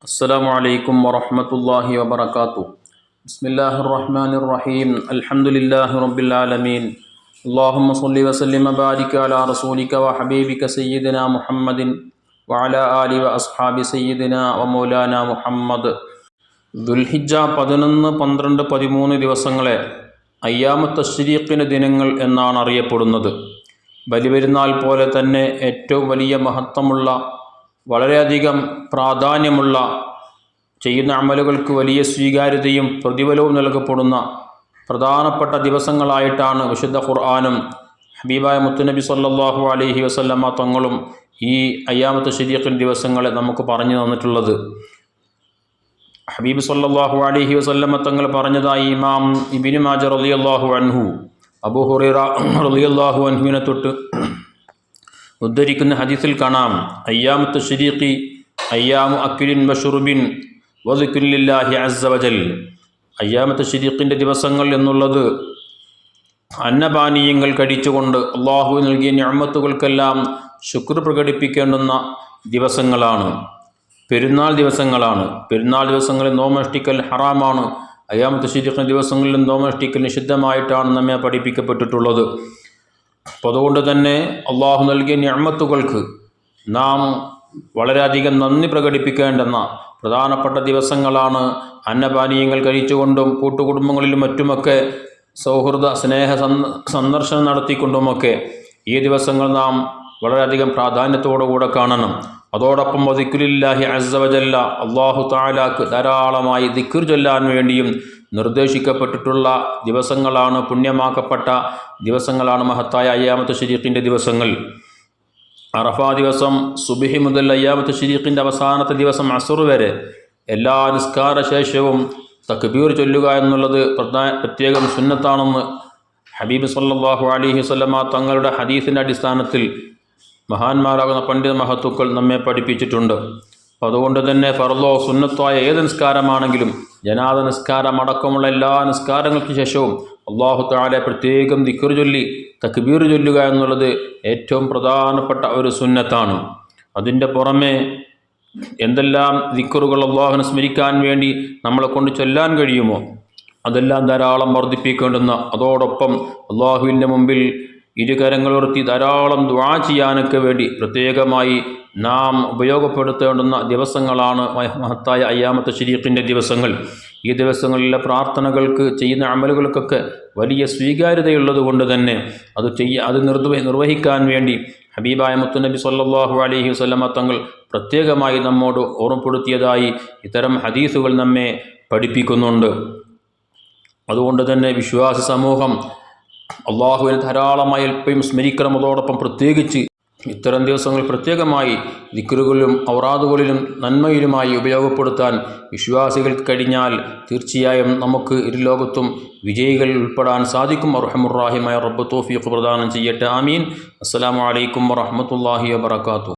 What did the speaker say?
السلام عليكم ورحمة الله وبركاته. بسم الله الرحمن الرحيم. الحمد لله رب العالمين. اللهم صل وسلم وبارك على رسولك وحبيبك سيدنا محمد وعلى آله وأصحاب سيدنا ومولانا محمد. ദുൽഹിജ്ജ 11, 12, 13 ദിവസങ്ങളെ അയ്യാമു തശ്രീഖിന് ദിനങ്ങൾ എന്നാണ് അറിയപ്പെടുന്നത്. ബലിപെരുന്നാൾ പോലെ തന്നെ ഏറ്റവും വലിയ മഹത്വമുള്ള, വളരെയധികം പ്രാധാന്യമുള്ള, ചെയ്യുന്ന അമലുകൾക്ക് വലിയ സ്വീകാര്യതയും പ്രതിഫലവും നൽകപ്പെടുന്ന പ്രധാനപ്പെട്ട ദിവസങ്ങളായിട്ടാണ് വിശുദ്ധ ഖുർആനും ഹബീബായ മുത്തുനബി സല്ലല്ലാഹു അലൈഹി വസല്ലമ തങ്ങളും ഈ അയ്യാമു തശ്രീഖിൻ ദിവസങ്ങളെ നമുക്ക് പറഞ്ഞു തന്നിട്ടുള്ളത്. ഹബീബ് സല്ലല്ലാഹു അലൈഹി വസല്ലമ തങ്ങൾ പറഞ്ഞതായി ഇമാം ഇബ്നു മാജ റളിയല്ലാഹു അൻഹു അബൂ ഹുറൈറ റളിയല്ലാഹു അൻഹുവിനെ തൊട്ട് ഉദ്ധരിക്കുന്ന ഹദീസിൽ കാണാം, അയ്യാമു തശ്രീഖി അയ്യാമു അക്ലിൻ വശുർബിൻ വദിക്രിൻ ലില്ലാഹി അസ്സ വജൽ. അയ്യാമു തശ്രീഖിൻ്റെ ദിവസങ്ങൾ എന്നുള്ളത് അന്നപാനീയങ്ങൾ കഴിച്ചുകൊണ്ട് അള്ളാഹു നൽകിയ നിഅമത്തുകൾക്കെല്ലാം ശുക്ർ പ്രകടിപ്പിക്കേണ്ടുന്ന ദിവസങ്ങളാണ്, പെരുന്നാൾ ദിവസങ്ങളാണ്. പെരുന്നാൾ ദിവസങ്ങളിൽ നോമനുഷ്ഠിക്കൽ ഹറാമാണ്. അയ്യാമു തശ്രീഖിൻ്റെ ദിവസങ്ങളിലും നോമനുഷ്ഠിക്കൽ നിഷിദ്ധമായിട്ടാണ് നമ്മെ പഠിപ്പിക്കപ്പെട്ടിട്ടുള്ളത്. അപ്പോൾ അതുകൊണ്ട് തന്നെ അള്ളാഹു നൽകിയ നിഅമത്തുകൾക്ക് നാം വളരെയധികം നന്ദി പ്രകടിപ്പിക്കേണ്ടുന്ന പ്രധാനപ്പെട്ട ദിവസങ്ങളാണ്. അന്നപാനീയങ്ങൾ കഴിച്ചുകൊണ്ടും കൂട്ടുകുടുംബങ്ങളിലും മറ്റുമൊക്കെ സൗഹൃദ സ്നേഹ സന്ദർശനം നടത്തിക്കൊണ്ടുമൊക്കെ ഈ ദിവസങ്ങൾ നാം വളരെയധികം പ്രാധാന്യത്തോടുകൂടെ കാണണം. അതോടൊപ്പം ദിക്റുലില്ലാഹി അസ്സ വജല്ല, അല്ലാഹു തആലാക്ക് ധാരാളമായി ദിക്ർ ചൊല്ലാൻ വേണ്ടിയും നിർദ്ദേശിക്കപ്പെട്ടിട്ടുള്ള ദിവസങ്ങളാണ്, പുണ്യമാക്കപ്പെട്ട ദിവസങ്ങളാണ് മഹത്തായ അയ്യാമു തശ്രീഖിൻ്റെ ദിവസങ്ങൾ. അറഫ ദിവസം സുബ്ഹി മുതൽ അയ്യാമു തശ്രീഖിൻ്റെ അവസാനത്തെ ദിവസം അസ്ർ വരെ എല്ലാ നിസ്കാര ശേഷവും തക്ബീർ ചൊല്ലുക എന്നുള്ളത് പ്രത്യേകം സുന്നത്താണെന്ന് ഹബീബ് സല്ലല്ലാഹു അലൈഹി വസല്ലമ തങ്ങളുടെ ഹദീസിൻ്റെ അടിസ്ഥാനത്തിൽ മഹാന്മാരാകുന്ന പണ്ഡിത മഹത്തുക്കൾ നമ്മെ പഠിപ്പിച്ചിട്ടുണ്ട്. അപ്പോൾ അതുകൊണ്ട് തന്നെ ഫർളോ സുന്നത്തായ ഏത് നിസ്കാരമാണെങ്കിലും ജനാസ നിസ്കാരം അടക്കമുള്ള എല്ലാ നിസ്കാരങ്ങൾക്ക് ശേഷവും അല്ലാഹു തആല പ്രത്യേകം ദിക്ർ ചൊല്ലി തക്ബീർ ചൊല്ലുക എന്നുള്ളത് ഏറ്റവും പ്രധാനപ്പെട്ട ഒരു സുന്നത്താണ്. അതിൻ്റെ പുറമെ എന്തെല്ലാം ദിക്റുകൾ അല്ലാഹുവിനെ സ്മരിക്കാൻ വേണ്ടി നമ്മളെ കൊണ്ട് ചൊല്ലാൻ കഴിയുമോ അതെല്ലാം ധാരാളം വർദ്ധിപ്പിക്കേണ്ടുന്ന, അതോടൊപ്പം അല്ലാഹുവിൻ്റെ മുമ്പിൽ ഇരുകരങ്ങളുയർത്തി ധാരാളം ദുആ ചെയ്യാനൊക്കെ വേണ്ടി പ്രത്യേകമായി നാം ഉപയോഗപ്പെടുത്തേണ്ടുന്ന ദിവസങ്ങളാണ് മഹത്തായ അയ്യാമു തശ്രീഖിൻ്റെ ദിവസങ്ങൾ. ഈ ദിവസങ്ങളിലെ പ്രാർത്ഥനകൾക്ക്, ചെയ്യുന്ന അമലുകൾക്കൊക്കെ വലിയ സ്വീകാര്യതയുള്ളത് കൊണ്ട് തന്നെ അത് നിർവഹിക്കാൻ വേണ്ടി ഹബീബായ മുത്തുനബി സല്ലല്ലാഹു അലൈഹി വസല്ലമ തങ്ങൾ പ്രത്യേകമായി നമ്മോട് ഓർമ്മപ്പെടുത്തിയതായി ഇത്തരം ഹദീസുകൾ നമ്മെ പഠിപ്പിക്കുന്നുണ്ട്. അതുകൊണ്ട് തന്നെ വിശ്വാസി സമൂഹം അള്ളാഹുവിനെ ധാരാളമായി എപ്പോഴും സ്മരിക്കണം. അതോടൊപ്പം പ്രത്യേകിച്ച് ഇത്തരം ദിവസങ്ങൾ പ്രത്യേകമായി ദിക്റുകളിലും ഔറാദുകളിലും നന്മയിലുമായി ഉപയോഗപ്പെടുത്താൻ വിശ്വാസികൾക്ക് കഴിഞ്ഞാൽ തീർച്ചയായും നമുക്ക് ഇരുലോകത്തും വിജയികളിൽ ഉൾപ്പെടാൻ സാധിക്കും. അർഹമുർ റഹീമായ റബ്ബ് തൗഫീഖ് പ്രദാനം ചെയ്യട്ടെ. ആമീൻ. അസ്സലാമു അലൈക്കും വറഹ്മത്തുള്ളാഹി വബറകാതുഹു.